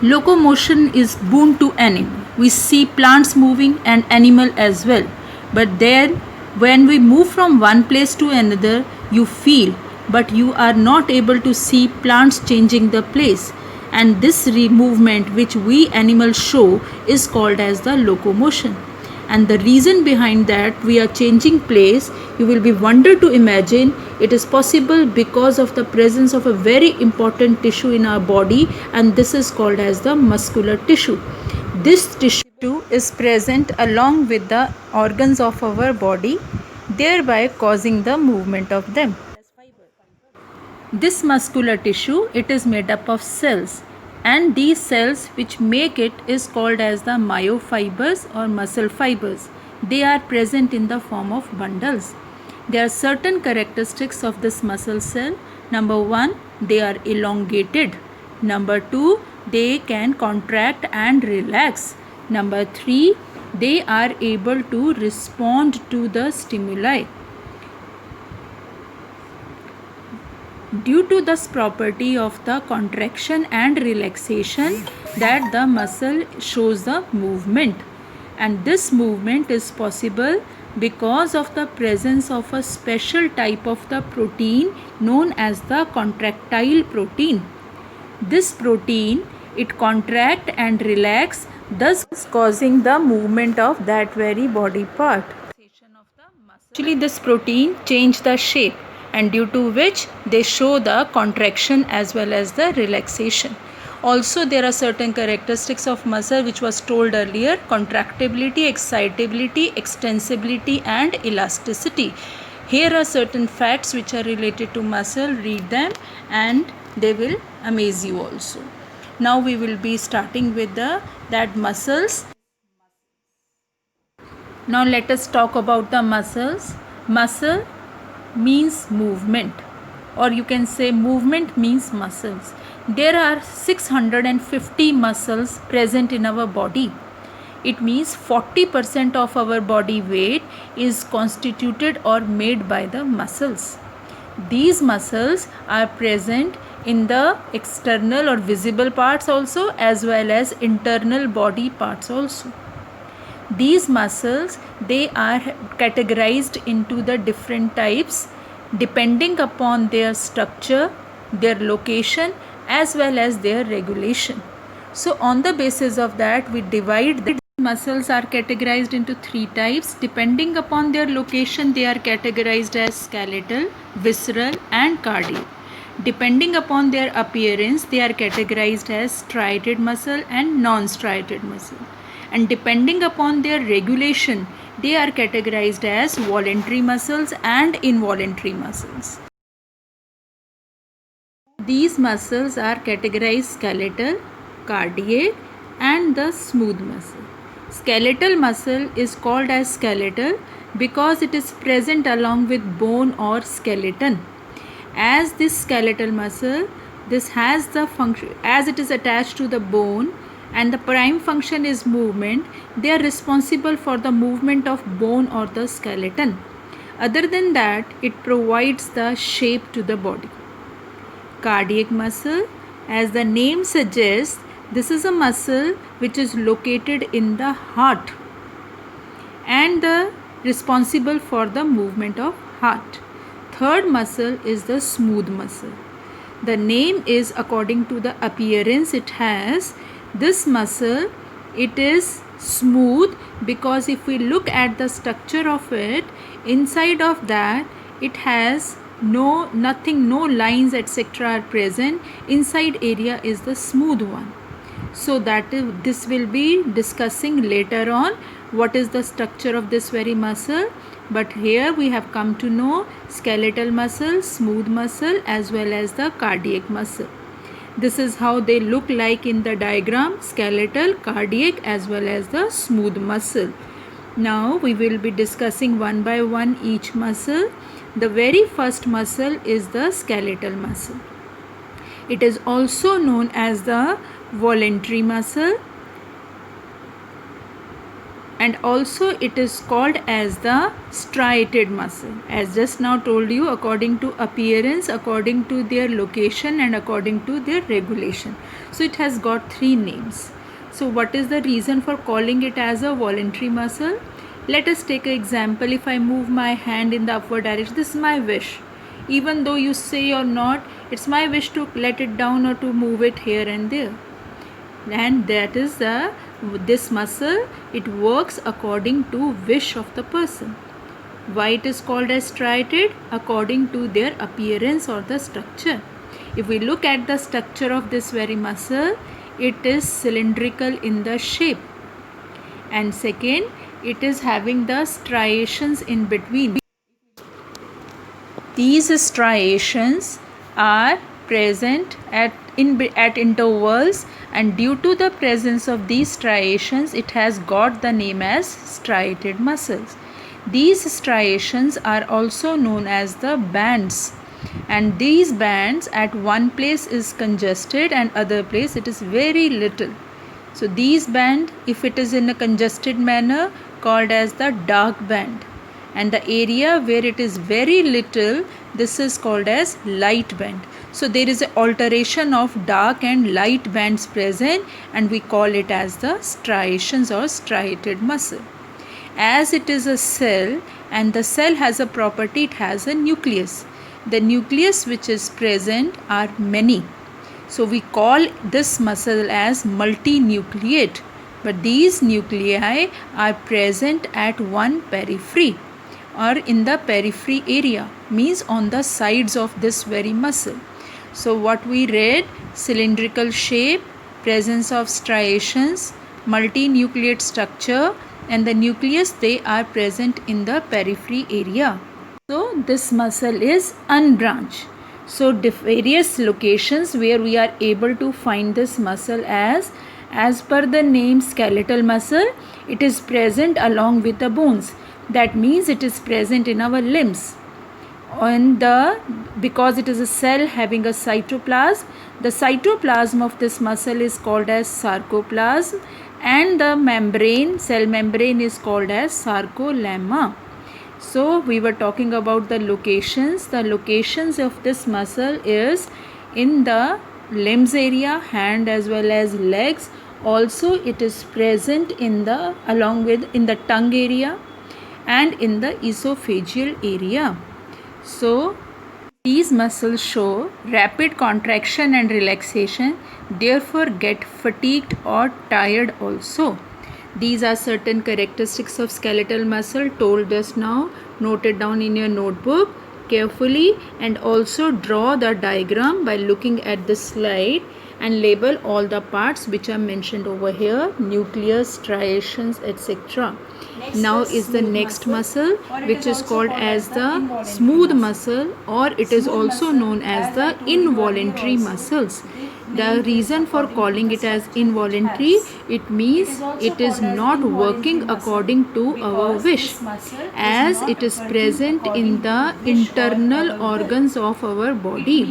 Locomotion is boon to animal. We see plants moving and animal as well. But then when we move from one place to another, you feel, but you are not able to see plants changing the place. And this movement which we animals show is called as the locomotion. And the reason behind that we are changing place, you will be wonder to imagine. It is possible because of the presence of a very important tissue in our body, and this is called as the muscular tissue. This tissue is present along with the organs of our body, thereby causing the movement of them. This muscular tissue, it is made up of cells, and these cells which make it is called as the myofibers or muscle fibers. They are present in the form of bundles. There are certain characteristics of this muscle cell. Number 1, they are elongated. Number 2, they can contract and relax. Number 3, they are able to respond to the stimuli. Due to this property of the contraction and relaxation, that the muscle shows the movement, and this movement is possible because of the presence of a special type of the protein known as the contractile protein. This protein, it contract and relax, thus causing the movement of that very body part. Actually, this protein change the shape, and due to which they show the contraction as well as the relaxation. Also, there are certain characteristics of muscle which was told earlier: contractibility, excitability, extensibility and elasticity. Here are certain facts which are related to muscle. Read them and they will amaze you also. Now we will be starting with that muscles. Now let us talk about the muscles. Muscle means movement, or you can say movement means muscles. There are 650 muscles present in our body. It means 40% of our body weight is constituted or made by the muscles. These muscles are present in the external or visible parts also, as well as internal body parts also. These muscles, they are categorized into the different types depending upon their structure, their location as well as their regulation. So on the basis of that, we divide the muscles are categorized into 3 types. Depending upon their location, they are categorized as skeletal, visceral and cardiac. Depending upon their appearance, they are categorized as striated muscle and non-striated muscle. And depending upon their regulation, they are categorized as voluntary muscles and involuntary muscles. These muscles are categorized skeletal, cardiac and the smooth muscle. Skeletal muscle is called as skeletal because it is present along with bone or skeleton. As this skeletal muscle, this has the function, as it is attached to the bone and the prime function is movement, they are responsible for the movement of bone or the skeleton. Other than that, it provides the shape to the body. Cardiac muscle, as the name suggests, this is a muscle which is located in the heart and the responsible for the movement of heart. Third muscle is the smooth muscle. The name is according to the appearance it has. This muscle, it is smooth because if we look at the structure of it, inside of that it has no lines etc. are present. Inside area is the smooth one. So this will be discussing later on what is the structure of this very muscle. But here we have come to know skeletal muscle, smooth muscle as well as the cardiac muscle. This is how they look like in the diagram: skeletal, cardiac as well as the smooth muscle. Now we will be discussing one by one each muscle. The very first muscle is the skeletal muscle. It is also known as the voluntary muscle, and also it is called as the striated muscle. As just now told you, according to appearance, according to their location, and according to their regulation. So it has got 3 names. So what is the reason for calling it as a voluntary muscle? Let us take an example. If I move my hand in the upward direction, this is my wish. Even though you say or not, it's my wish to let it down or to move it here and there. And that is this muscle, it works according to wish of the person. Why it is called as striated? According to their appearance or the structure. If we look at the structure of this very muscle, it is cylindrical in the shape, and second, it is having the striations in between. These striations are present at intervals, and due to the presence of these striations, it has got the name as striated muscles. These striations are also known as the bands, and these bands at one place is congested and other place it is very little. So these band, if it is in a congested manner, called as the dark band, and the area where it is very little, this is called as light band. So there is an alteration of dark and light bands present, and we call it as the striations or striated muscle. As it is a cell, and the cell has a property, it has a nucleus. The nucleus which is present are many. So we call this muscle as multinucleate, but these nuclei are present at one periphery or in the periphery area, means on the sides of this very muscle. So what we read, cylindrical shape, presence of striations, multinucleate structure, and the nucleus, they are present in the periphery area. So this muscle is unbranched. So various locations where we are able to find this muscle as per the name skeletal muscle, it is present along with the bones. That means it is present in our limbs. Because it is a cell having a cytoplasm, the cytoplasm of this muscle is called as sarcoplasm, and the membrane, cell membrane, is called as sarcolemma. So we were talking about the locations. The locations of this muscle is in the limbs area, hand as well as legs. Also it is present in the tongue area and in the esophageal area. So these muscles show rapid contraction and relaxation, therefore get fatigued or tired also. These are certain characteristics of skeletal muscle told just now. Note it down in your notebook carefully, and also draw the diagram by looking at the slide, and label all the parts which are mentioned over here: nucleus, striations, etc. Now is the next muscle, which is called as the smooth muscle, or it is also known as the involuntary muscles. The reason for calling it as involuntary, it means it is not working according to our wish, as it is present in the internal organs of our body.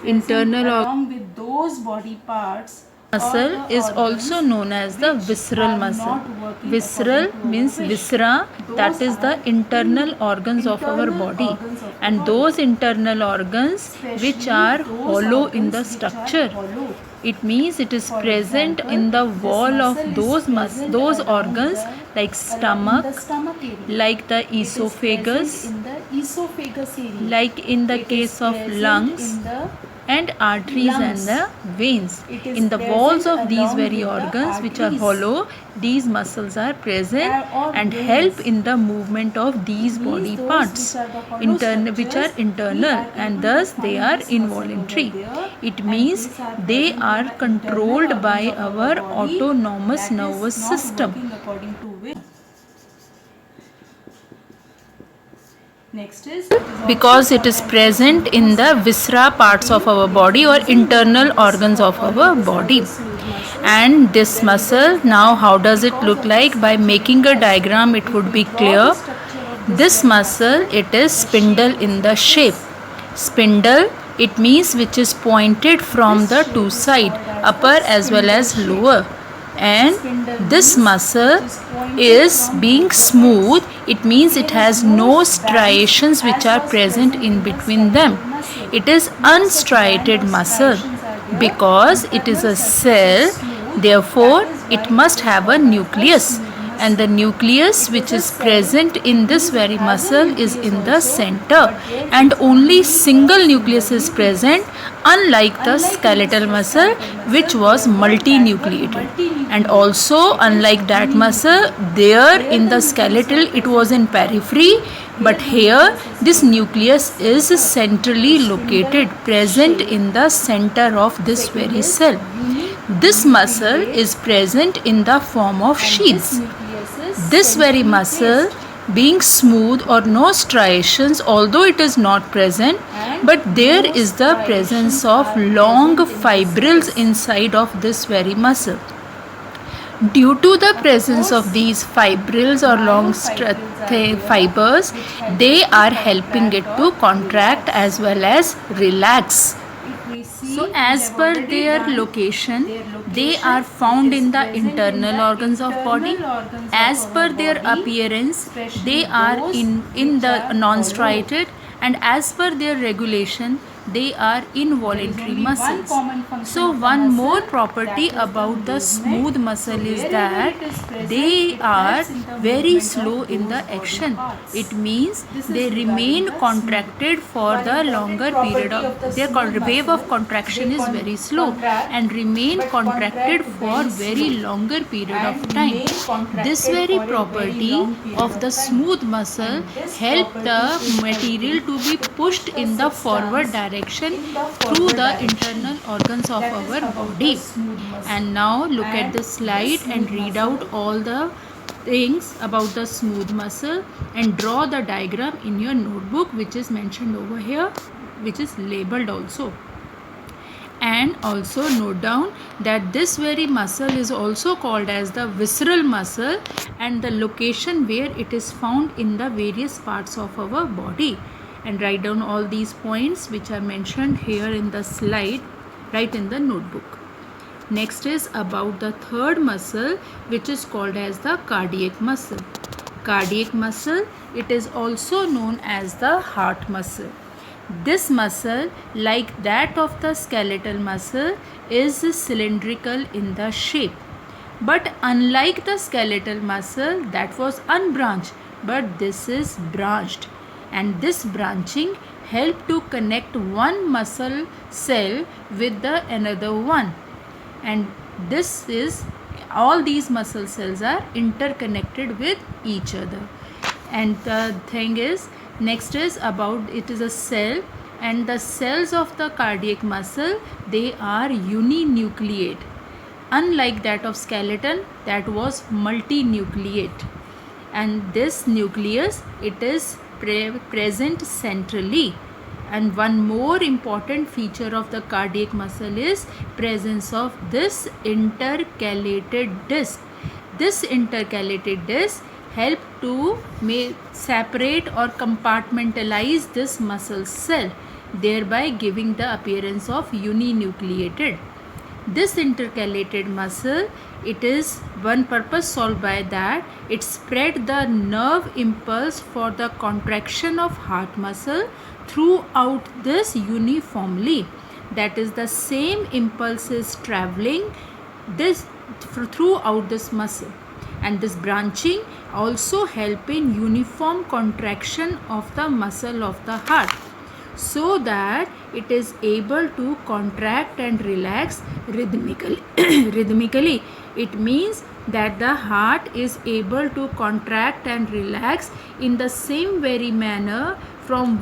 Internal along with those body parts. Muscle is also known as the visceral muscle. Visceral means viscera, that is the internal organs of our body, and those internal organs which are hollow in the structure. It means it is present in the wall of those organs, like stomach, like the esophagus, like in the case of lungs, and arteries and the veins. In the walls of these very organs which are hollow, these muscles are present and help in the movement of these body parts, which are internal, and thus they are involuntary. It means they are controlled by our autonomous nervous system. Next is because it is present in the viscera parts of our body or internal organs of our body. And this muscle, now how does it look like? By making a diagram it would be clear. This muscle, it is spindle in the shape. Spindle, it means which is pointed from the two sides, upper as well as lower. and this muscle is being smooth. It means it has no striations which are present in between them. It is unstriated muscle because it is a cell, therefore it must have a nucleus, and the nucleus which is present in this very muscle is in the center, and only single nucleus is present, unlike the skeletal muscle which was multinucleated. And also, unlike that muscle, there in the skeletal it was in periphery, but here this nucleus is centrally located, present in the center of this very cell. This muscle is present in the form of sheaths. This very muscle being smooth or no striations, although it is not present, but there is the presence of long fibrils inside of this very muscle. Due to the presence of these fibrils or long fibers, they are helping it to contract as well as relax. So as per their location, they are found in the internal organs of body. As per their appearance, they are in the non-striated, and as per their regulation, they are involuntary muscles. So one more property about the smooth muscle is that they are very slow in the action. It means they remain contracted for the longer period of their wave of contraction is very slow and remain contracted for very longer period of time. This very property of the smooth muscle help the material to be pushed in the forward direction through the internal organs of our body. And now look at the slide and read out all the things about the smooth muscle and draw the diagram in your notebook, which is mentioned over here, which is labeled also. And also note down that this very muscle is also called as the visceral muscle, and the location where it is found in the various parts of our body. And write down all these points which are mentioned here in the slide, right in the notebook. Next is about the third muscle, which is called as the cardiac muscle. Cardiac muscle, it is also known as the heart muscle. This muscle, like that of the skeletal muscle, is cylindrical in the shape. But unlike the skeletal muscle, that was unbranched, but this is branched. And this branching help to connect one muscle cell with the another one. And this is, all these muscle cells are interconnected with each other. And the thing is, next is about, it is a cell, and the cells of the cardiac muscle, they are uninucleate, unlike that of skeleton that was multinucleate. And this nucleus, it is present centrally. And one more important feature of the cardiac muscle is presence of this intercalated disc. This intercalated disc help to separate or compartmentalize this muscle cell, thereby giving the appearance of uninucleated. This intercalated muscle, it is one purpose solved by that it spread the nerve impulse for the contraction of heart muscle throughout this uniformly. That is, the same impulse is traveling this throughout this muscle, and this branching also help in uniform contraction of the muscle of the heart, so that it is able to contract and relax rhythmically. Rhythmically, it means that the heart is able to contract and relax in the same very manner from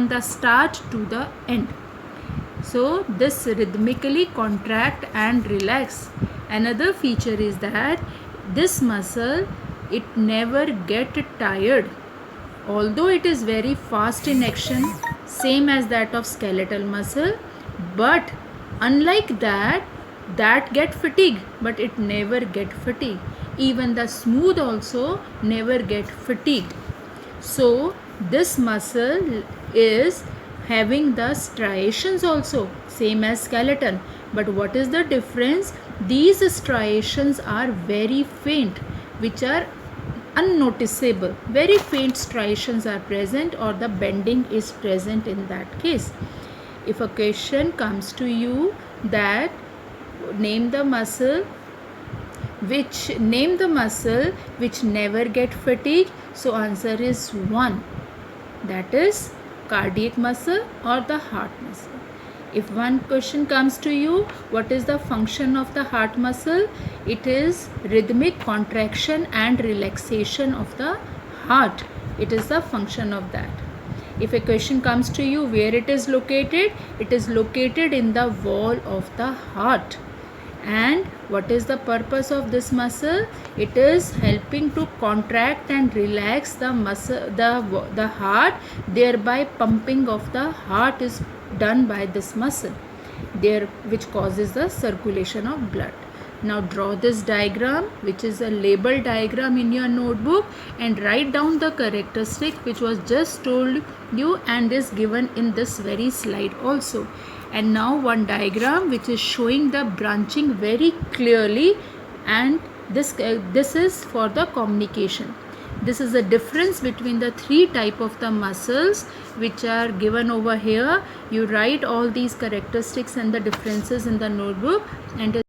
the start to the end. So this rhythmically contract and relax. Another feature is that this muscle, it never get tired, although it is very fast in action, same as that of skeletal muscle, but unlike that get fatigue, but it never get fatigue. Even the smooth also never get fatigue. So this muscle is having the striations also, same as skeleton, but what is the difference? These striations are very faint, which are unnoticeable. Very faint striations are present, or the bending is present in that case. If a question comes to you that name the muscle which never get fatigued, so answer is 1, that is cardiac muscle or the heart muscle. If one question comes to you, what is the function of the heart muscle? It is rhythmic contraction and relaxation of the heart. It is the function of that. If a question comes to you, where it is located in the wall of the heart. And what is the purpose of this muscle? It is helping to contract and relax the muscle, the heart, thereby pumping of the heart is done by this muscle there, which causes the circulation of blood. Now draw this diagram, which is a label diagram, in your notebook, and write down the characteristic which was just told you and is given in this very slide also. And now one diagram which is showing the branching very clearly, and this is for the communication. This is the difference between the 3 type of the muscles which are given over here. You write all these characteristics and the differences in the notebook and